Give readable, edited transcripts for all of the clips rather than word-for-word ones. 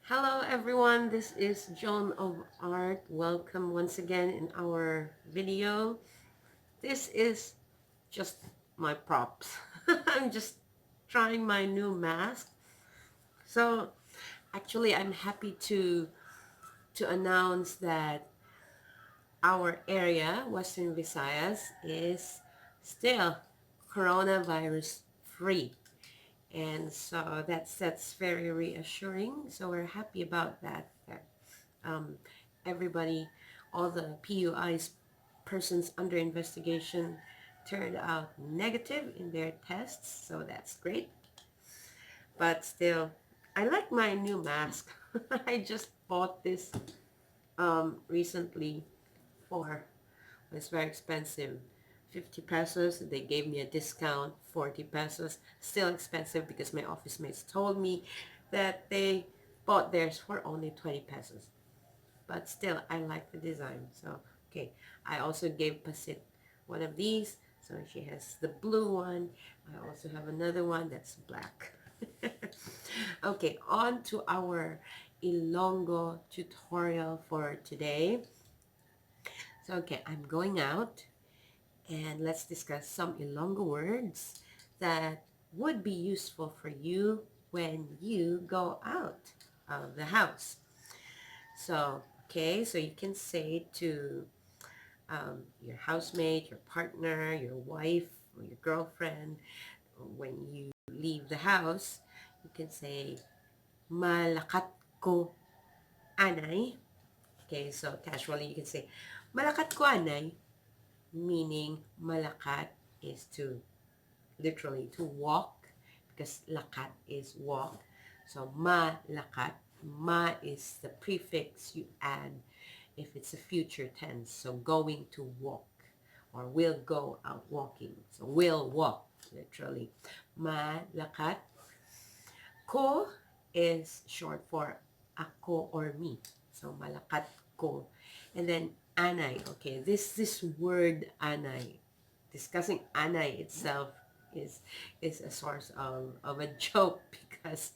Hello everyone, this is John of Art. Welcome once again in our video. This is just my props. I'm just trying my new mask. So actually I'm happy to announce that our area, Western Visayas, is still coronavirus free. And so that's very reassuring. So we're happy about that um, everybody, all the PUIs, persons under investigation, turned out negative in their tests, so that's great. But still, I like my new mask. I just bought this recently for, it's very expensive, 50 pesos. They gave me a discount, 40 pesos. Still expensive because my office mates told me that they bought theirs for only 20 pesos. But still, I like the design. So, okay. I also gave Pasit one of these. So she has the blue one. I also have another one that's black. Okay, on to our Ilonggo tutorial for today. So, okay, I'm going out and let's discuss some Ilonggo words that would be useful for you when you go out of the house. So, okay, so you can say to your housemate, your partner, your wife, or your girlfriend, when you leave the house, you can say, malakat ko anay. Okay, so casually you can say, malakat ko anay, meaning malakat is to, literally, to walk, because lakat is walk. So malakat, ma is the prefix you add if it's a future tense. So going to walk, or will go out walking. So will walk, literally. Malakat. Ko is short for ako or me. So malakat ko. And then anay. Okay, this word anay, discussing anay itself is a source of a joke because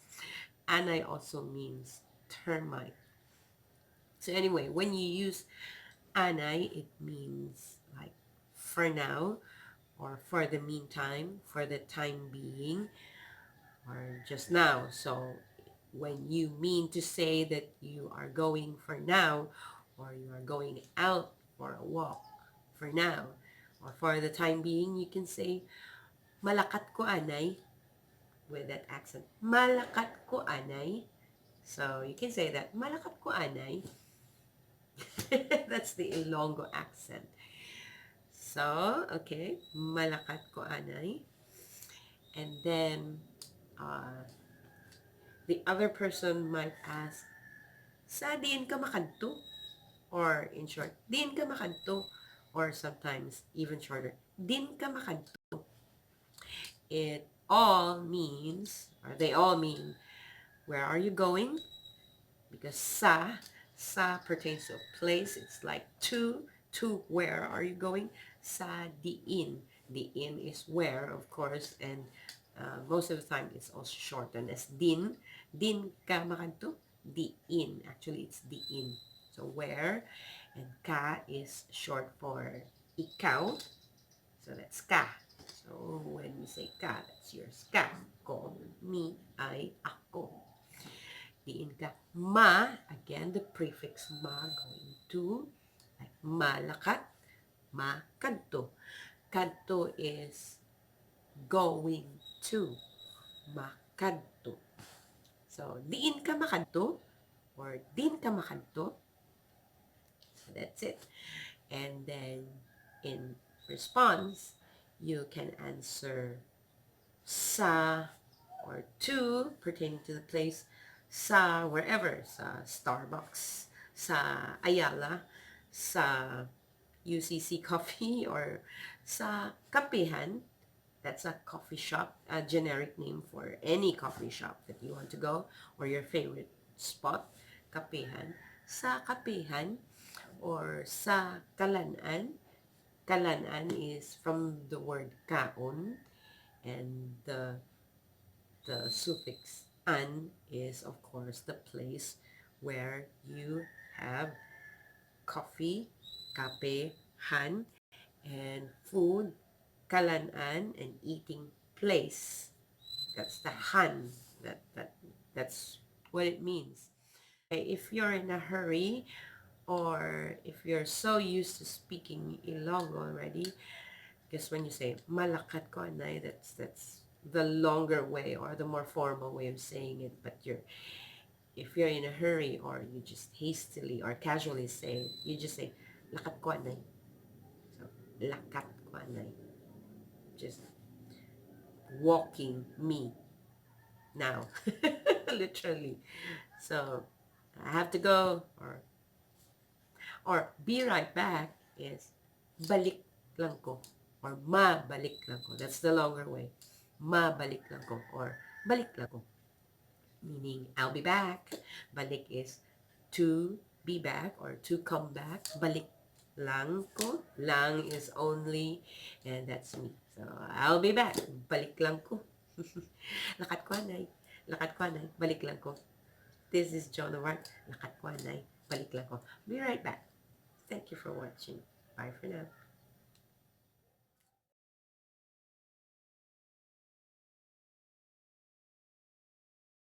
anay also means termite. So anyway, when you use anay, it means like for now, or for the meantime, for the time being, or just now. So when you mean to say that you are going for now, or you are going out for a walk for now, or for the time being, you can say, malakat ko anay, with that accent. Malakat ko anay. So you can say that, malakat ko anay. That's the Ilonggo accent. So, okay, malakat ko anay. And then, the other person might ask, sa diin ka makadto? Or in short, din ka makadto? Or sometimes even shorter, din ka makadto? It all means, or they all mean, where are you going? Because sa pertains to a place. It's like to where are you going? Sa diin. Diin is where, of course, and most of the time it's also shortened as din. Din ka makadto? Diin. Actually, it's diin. So where, and ka is short for ikaw. So that's ka. So when we say ka, that's yours. Ka, ko, me, I, ako. Diin ka. Ma, again, the prefix ma going to, like malakat, ma, kadto. Kadto is going to. Makadto. So, diin ka makadto, or din ka makadto. So that's it. And then, in response, you can answer sa or to, pertaining to the place, sa wherever, sa Starbucks, sa Ayala, sa UCC Coffee, or sa Kapihan. That's a coffee shop, a generic name for any coffee shop that you want to go, or your favorite spot, Kapihan. Sa Kapihan, or sa Kalanan. Kalanan is from the word kaon, and the suffix An is, of course, the place where you have coffee, kape, han, and food, kalan-an, and eating place. That's the han. That's what it means. If you're in a hurry, or if you're so used to speaking Ilonggo already, because when you say malakat ko anay, that's the longer way or the more formal way of saying it. But if you're in a hurry, or you just hastily or casually say it, you just say lakat ko anay. So lakat ko anay, just walking me now, literally. So I have to go, or be right back is balik lang ko, or mabalik lang ko. That's the longer way. Mabalik lang ko, or balik lang ko, meaning I'll be back. Balik is to be back or to come back. Balik lang ko. Lang is only, and that's me. So I'll be back. Balik lang ko. Lakat ko anay. Lakat ko anay. Balik lang ko. This is John of Art. Lakat ko anay. Balik lang ko. Be right back. Thank you for watching. Bye for now.